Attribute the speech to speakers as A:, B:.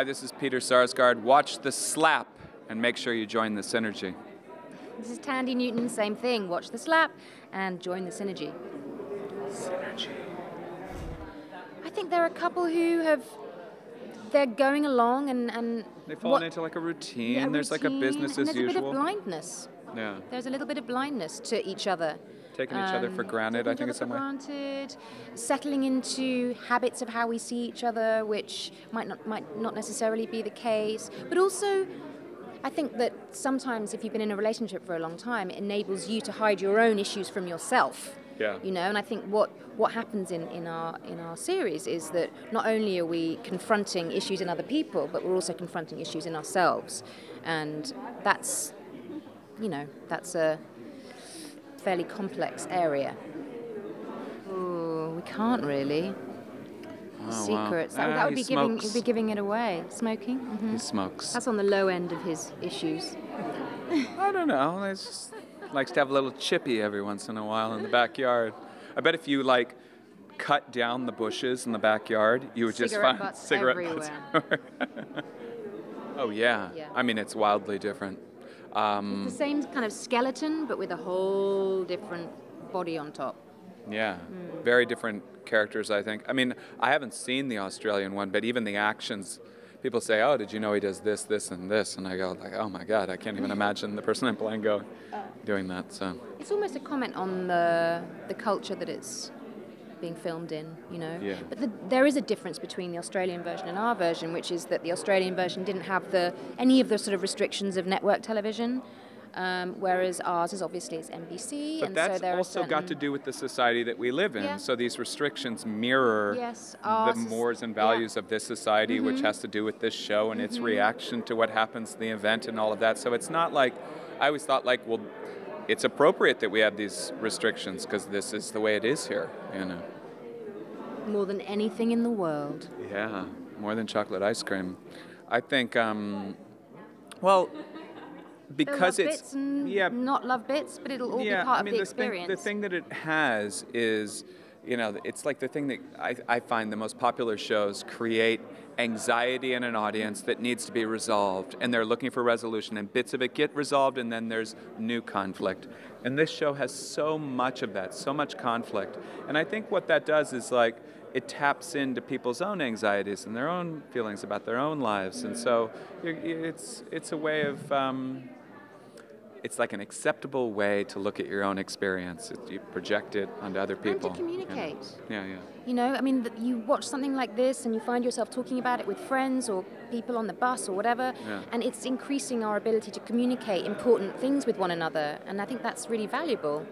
A: Hi, this is Peter Sarsgaard. Watch The Slap and make sure you join the Synergy.
B: This is Thandie Newton, same thing. Watch The Slap and join the Synergy.
A: Synergy.
B: I think there are a couple who they're going along and
A: They've fallen into like a routine.
B: Yeah,
A: There's like a business as usual.
B: There's a bit of blindness.
A: Yeah.
B: There's a little bit of blindness to each other.
A: Taking each other for granted, I think it's some way.
B: Granted, settling into habits of how we see each other, which might not necessarily be the case. But also, I think that sometimes if you've been in a relationship for a long time, it enables you to hide your own issues from yourself.
A: Yeah.
B: You know, and I think what happens in our series is that not only are we confronting issues in other people, but we're also confronting issues in ourselves, and that's a fairly complex area. Ooh, we can't really.
A: Oh,
B: Secrets.
A: Wow.
B: That would be giving it away. Smoking. Mm-hmm.
A: He smokes.
B: That's on the low end of his issues.
A: I don't know. He just likes to have a little chippy every once in a while in the backyard. I bet if you like cut down the bushes in the backyard, you would just find cigarette butts everywhere. Oh yeah. I mean, it's wildly different.
B: It's the same kind of skeleton, but with a whole different body on top.
A: Yeah, very different characters, I think. I mean, I haven't seen the Australian one, but even the actions, people say, oh, did you know he does this, this, and this? And I go, like, oh my God, I can't even imagine the person I'm playing doing that. So
B: it's almost a comment on the culture that it's being filmed in, you know.
A: Yeah.
B: But there is a difference between the Australian version and our version, which is that the Australian version didn't have any of the sort of restrictions of network television, whereas ours is obviously it's NBC.
A: But
B: and
A: that's
B: so there
A: also got to do with the society that we live in.
B: Yeah.
A: So these restrictions mirror the mores and values of this society, which has to do with this show and its reaction to what happens in the event and all of that. So it's not like, I always thought like, well, it's appropriate that we have these restrictions because this is the way it is here, you know.
B: More than anything in the world.
A: Yeah, more than chocolate ice cream. I think, well, because
B: love
A: it's
B: bits and not love bits, but it'll all be part of the experience.
A: The thing that it has is, you know, it's like the thing that I find the most popular shows create anxiety in an audience that needs to be resolved, and they're looking for resolution, and bits of it get resolved, and then there's new conflict. And this show has so much of that, so much conflict. And I think what that does is like, it taps into people's own anxieties and their own feelings about their own lives. And so it's a way of, it's like an acceptable way to look at your own experience. You project it onto other people.
B: And to communicate.
A: Yeah, yeah.
B: You know, I mean, you watch something like this and you find yourself talking about it with friends or people on the bus or whatever, and it's increasing our ability to communicate important things with one another. And I think that's really valuable.